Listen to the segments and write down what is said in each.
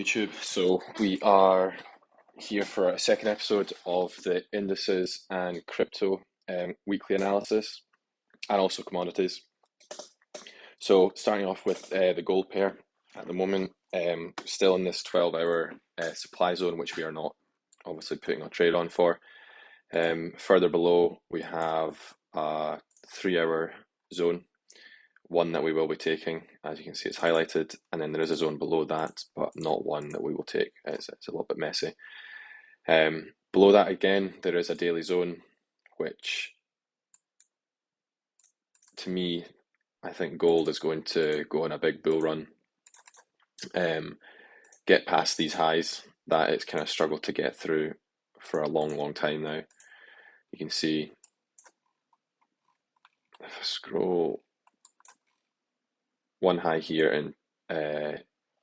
YouTube. So we are here for a second episode of the indices and crypto weekly analysis and also commodities. So starting off with the gold pair at the moment, still in this 12-hour supply zone, which we are not obviously putting a trade on for. Further below, we have a 3-hour zone, one that we will be taking. As you can see, it's highlighted, and then there is a zone below that, but not one that we will take. It's a little bit messy. Below that again, there is a daily zone, which to me, I think gold is going to go on a big bull run, get past these highs that it's kind of struggled to get through for a long time now. You can see, if I scroll, one high here in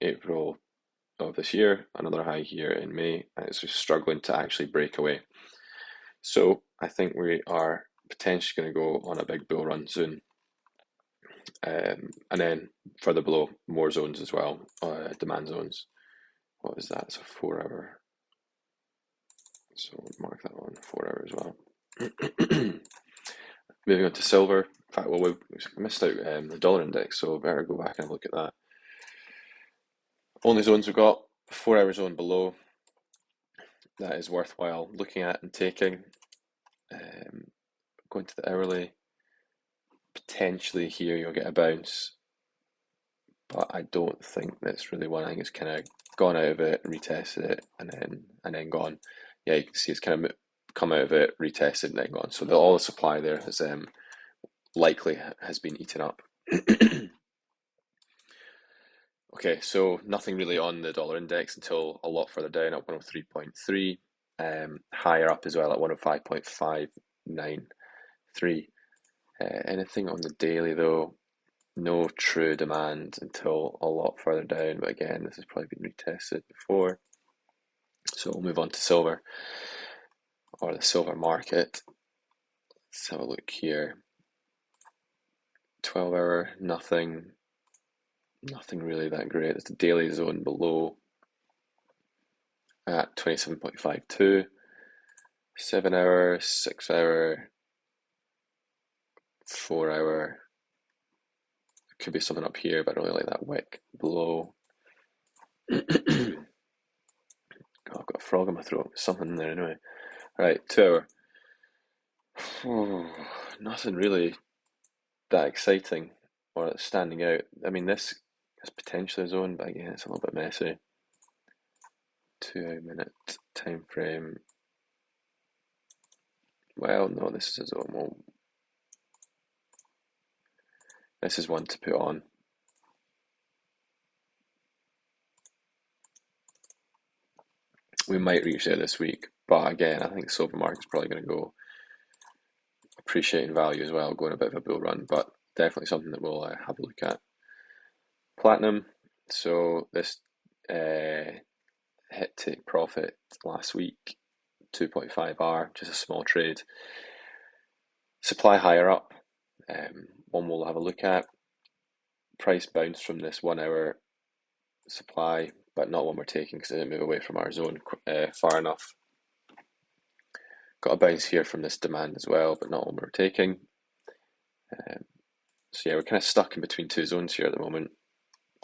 April of this year, another high here in May, and it's just struggling to actually break away. So I think we are potentially going to go on a big bull run soon. And then further below, more zones as well, demand zones. What is that? It's a 4-hour. So mark that one, 4-hour as well. Moving on to silver. In fact, well, we missed out the dollar index, so better go back and look at that. Only zones we've got, 4-hour zone below. That is worthwhile looking at and taking. Going to the hourly. Potentially here you'll get a bounce, but I don't think that's really one. I think it's kind of gone out of it, retested it, and then gone. Yeah, you can see it's kind of come out of it, retested, and then gone. So all the supply there has likely has been eaten up. Okay, so nothing really on the dollar index until a lot further down at 103.3, higher up as well at 105.593. Anything on the daily though? No true demand until a lot further down, but again, this has probably been retested before. So we'll move on to silver, or the silver market. Let's have a look here. 12-hour, nothing really that great. There's the daily zone below at 27.52. 7-hour, 6-hour, 4-hour. Could be something up here, but I don't really like that wick below. Oh, I've got a frog in my throat. Something in there anyway. Right, 2-hour. Nothing really that exciting or that's standing out. I mean, this is potentially a zone, but again, it's a little bit messy. 2-minute time frame. Well, no, this is a zone. Well, this is one to put on. We might reach there this week, but again, I think silver market's probably going to go appreciating value as well, going a bit of a bull run, but definitely something that we'll have a look at. Platinum, so this hit take profit last week, 2.5R, just a small trade. Supply higher up, one we'll have a look at. Price bounce from this 1-hour supply, but not one we're taking because it didn't move away from our zone far enough. Got a bounce here from this demand as well, but not one we're taking. So yeah, we're kind of stuck in between two zones here at the moment.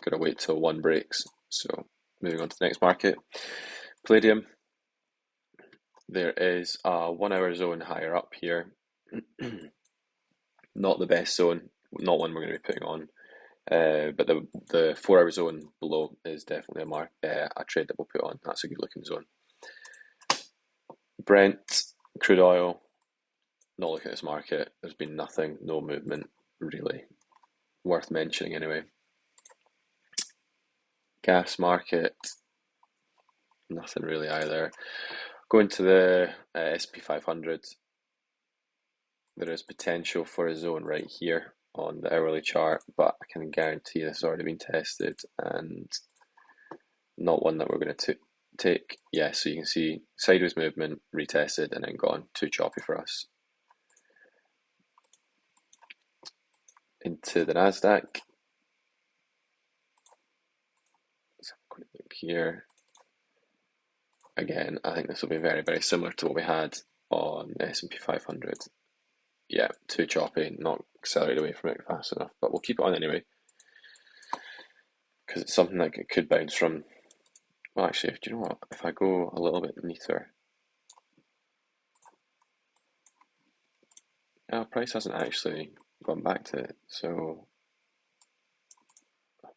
Gotta wait till one breaks. So moving on to the next market. Palladium. There is a 1-hour zone higher up here. Not the best zone, not one we're going to be putting on. But the 4-hour zone below is definitely a trade that we'll put on. That's a good looking zone. Brent, crude oil, not looking at this market. There's been nothing, no movement really worth mentioning anyway. Gas market, nothing really either. Going to the SP 500, there is potential for a zone right here on the hourly chart, but I can guarantee this has already been tested and not one that we're going to take. Yeah, so you can see sideways movement, retested, and then gone. Too choppy for us. Into the Nasdaq. Let's have a quick look look here. Again, I think this will be very, very similar to what we had on the S&P 500. Yeah, too choppy, not accelerate away from it fast enough, but we'll keep it on anyway, because it's something that it could bounce from. Well, actually, do you know what? If I go a little bit neater, price hasn't actually gone back to it, so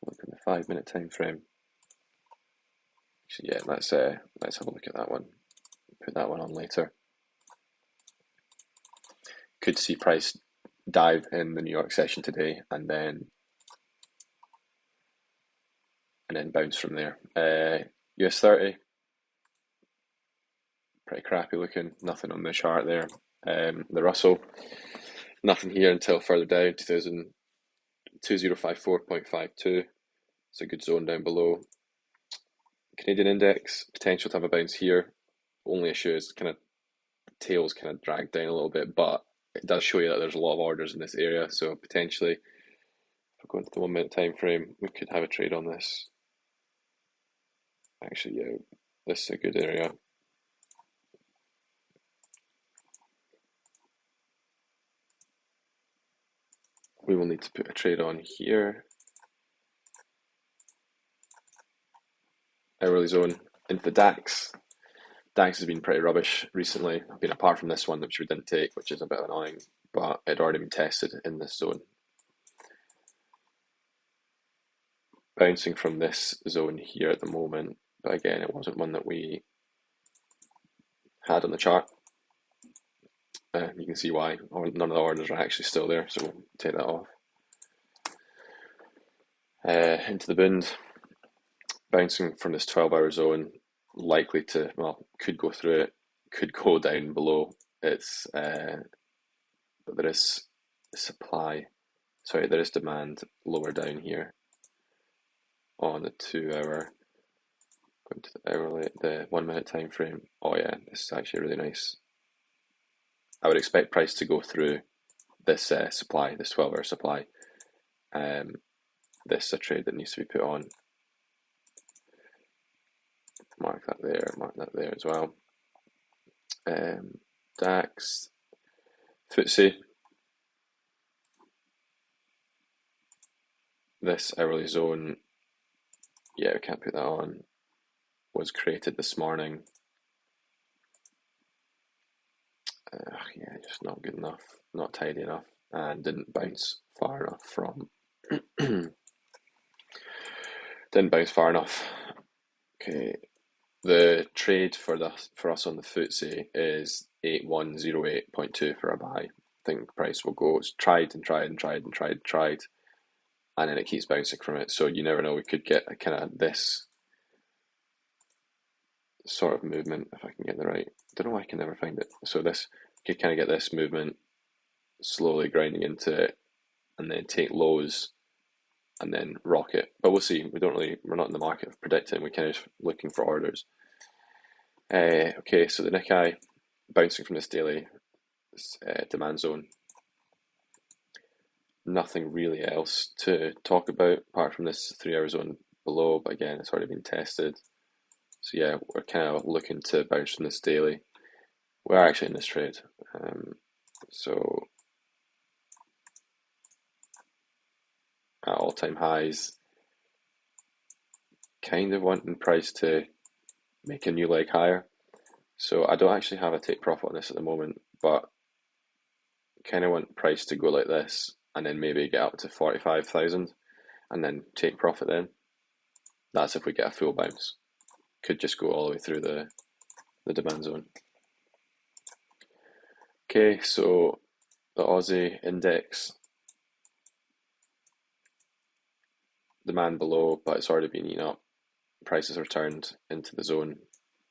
look at the 5 minute time frame. Actually, yeah, let's have a look at that one. Put that one on later. Could see price dive in the New York session today, and then bounce from there. US 30, pretty crappy looking. Nothing on the chart there. The Russell, nothing here until further down. 2054.52. It's a good zone down below. Canadian index, potential to have a bounce here. Only issue is kind of tails kind of dragged down a little bit, but it does show you that there's a lot of orders in this area. So potentially, if we go into the 1 minute time frame, we could have a trade on this. Actually, yeah, this is a good area. We will need to put a trade on here. Hourly zone into the DAX. DAX has been pretty rubbish recently. I mean, apart from this one, which we didn't take, which is a bit annoying, but it had already been tested in this zone. Bouncing from this zone here at the moment, but again, it wasn't one that we had on the chart. You can see why. None of the orders are actually still there, so we'll take that off. Into the Bund, bouncing from this 12-hour zone, likely to, well, could go through it, could go down below. But there is there is demand lower down here on the 2-hour. Going to the hourly, the 1 minute time frame. Oh yeah, this is actually really nice. I would expect price to go through this supply, this 12-hour supply. This is a trade that needs to be put on. Mark that there as well. DAX, FTSE. This hourly zone, yeah, we can't put that on, was created this morning. Yeah, just not good enough, not tidy enough, and didn't bounce far enough from. Didn't bounce far enough. Okay, the trade for us on the FTSE is 8108.2 for a buy. I think price will go. It's tried, and then it keeps bouncing from it. So you never know. We could get a kind of this sort of movement if I can get the right. I don't know why I can never find it. So this could kind of get this movement slowly grinding into it, and then take lows, and then rock it. But we'll see. We're not in the market of predicting. We're kind of looking for orders. Okay, so the Nikkei bouncing from this daily demand zone. Nothing really else to talk about apart from this 3-hour zone below, but again, it's already been tested. So yeah, we're kind of looking to bounce from this daily. We're actually in this trade. So at all-time highs, kind of wanting price to make a new leg higher. So I don't actually have a take profit on this at the moment, but kind of want price to go like this and then maybe get up to 45,000 and then take profit then. That's if we get a full bounce. Could just go all the way through the demand zone. Okay, so the Aussie index, demand below, but it's already been eaten up. Prices returned into the zone.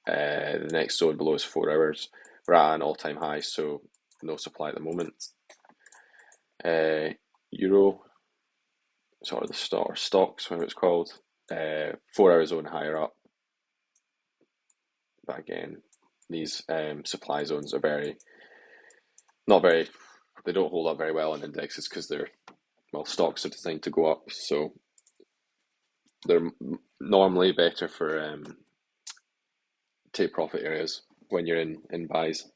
The next zone below is 4 hours. We're at an all-time high, so no supply at the moment. Euro, sort of the stocks, whatever it's called, 4-hour zone higher up. But again, these supply zones are they don't hold up very well in indexes because stocks are designed to go up. So they're normally better for take profit areas when you're in buys.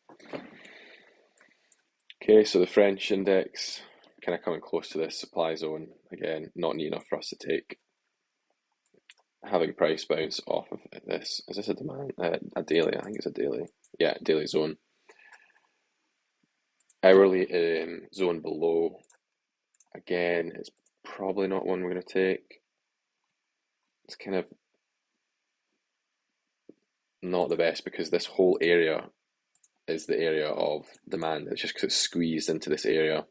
Okay, so the French index kind of coming close to this supply zone again, not neat enough for us to take. Having price bounce off of this. Is this a demand? A daily? I think it's a daily. Yeah, daily zone. Hourly zone below. Again, it's probably not one we're going to take. It's kind of not the best because this whole area is the area of demand. It's just because it's squeezed into this area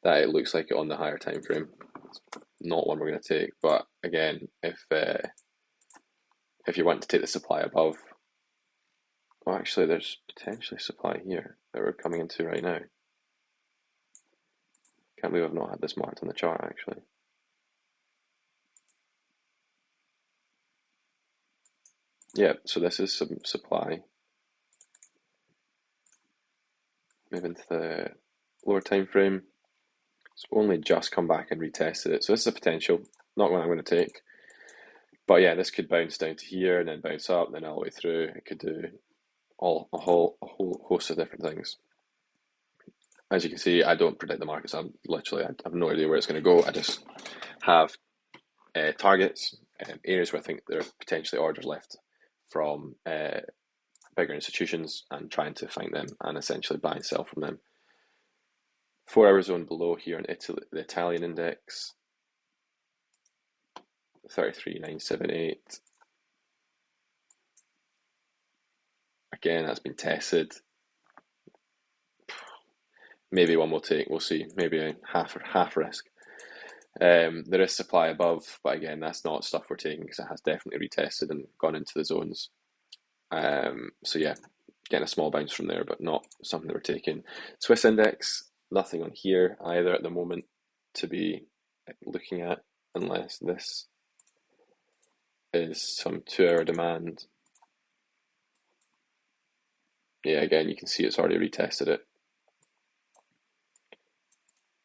that it looks like it on the higher time frame. It's not one we're going to take. But again, if you want to take the supply above, well, actually, there's potentially supply here that we're coming into right now. Can't believe I've not had this marked on the chart actually. Yeah, so this is some supply. Move into the lower time frame. It's only just come back and retested it. So this is a potential, not one I'm going to take. But yeah, this could bounce down to here and then bounce up and then all the way through. It could do a whole host of different things. As you can see, I don't predict the markets. I have no idea where it's going to go. I just have targets, areas where I think there are potentially orders left from bigger institutions and trying to find them and essentially buy and sell from them. 4 hour zone below here in Italy, the Italian index, 33,978. Again, that's been tested. Maybe one we'll take, we'll see. Maybe a half risk. There is supply above, but again, that's not stuff we're taking because it has definitely retested and gone into the zones. So yeah, getting a small bounce from there, but not something that we're taking. Swiss index, nothing on here either at the moment to be looking at, unless this is some 2 hour demand. Yeah, again, you can see it's already retested it.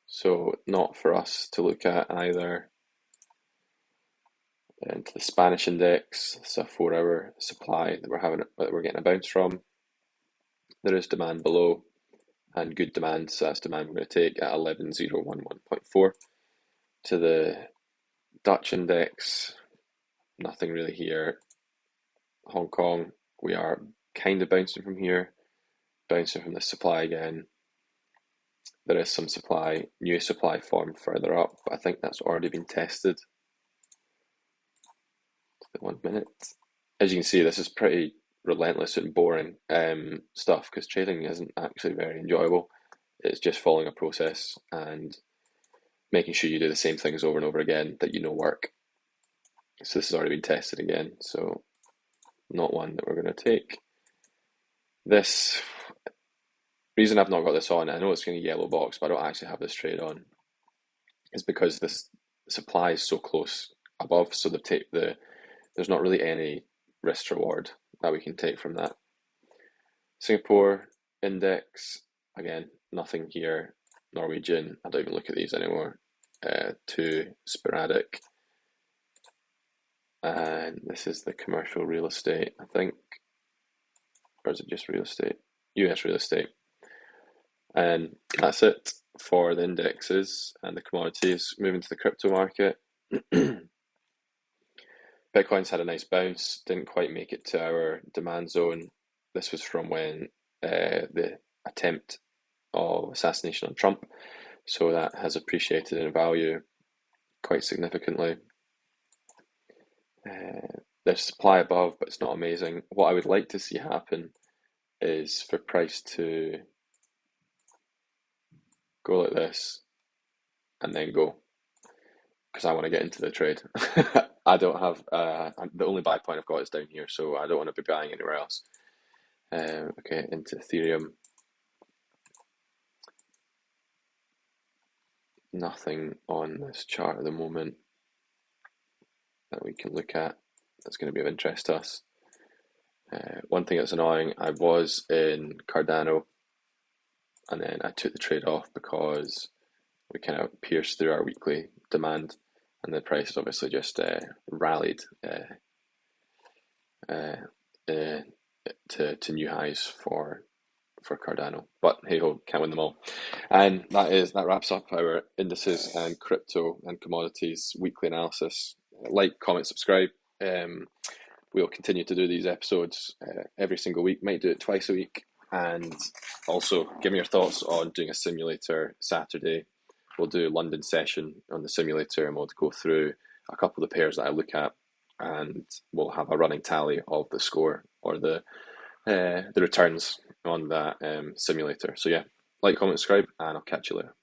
So not for us to look at either. And to the Spanish index, it's a 4 hour supply that we're getting a bounce from. There is demand below and good demand, so that's demand we're going to take at 11,011.4. To the Dutch index, nothing really here. Hong Kong, we are kind of bouncing from here, bouncing from the supply again. There is some supply, new supply formed further up, but I think that's already been tested. 1 minute. As you can see, this is pretty relentless and boring stuff because trading isn't actually very enjoyable. It's just following a process and making sure you do the same things over and over again that you know work. So this has already been tested again, so not one that we're going to take. This reason I've not got this on, I know it's going to yellow box, but I don't actually have this trade on, is because this supply is so close above, so there's not really any risk reward that we can take from that. Singapore index, again, nothing here. Norwegian, I don't even look at these anymore. Too sporadic. And this is the commercial real estate, I think. Or is it just real estate? US real estate. And that's it for the indexes and the commodities. Moving to the crypto market. Bitcoin's had a nice bounce, didn't quite make it to our demand zone. This was from when the attempt of assassination on Trump, so that has appreciated in value quite significantly. There's supply above, but it's not amazing. What I would like to see happen is for price to go like this and then go, because I want to get into the trade. I don't have the only buy point I've got is down here, so I don't want to be buying anywhere else. Okay, into Ethereum. Nothing on this chart at the moment that we can look at that's going to be of interest to us. One thing that's annoying, I was in Cardano and then I took the trade off because we kind of pierced through our weekly demand, and the price has obviously just rallied uh, uh, to new highs for Cardano. But hey ho, can't win them all. And that wraps up our indices and crypto and commodities weekly analysis. Like, comment, subscribe. We'll continue to do these episodes every single week. Might do it twice a week. And also, give me your thoughts on doing a simulator Saturday. We'll do a London session on the simulator, and we'll go through a couple of the pairs that I look at, and we'll have a running tally of the score or the returns on that simulator. So yeah, like, comment, subscribe, and I'll catch you later.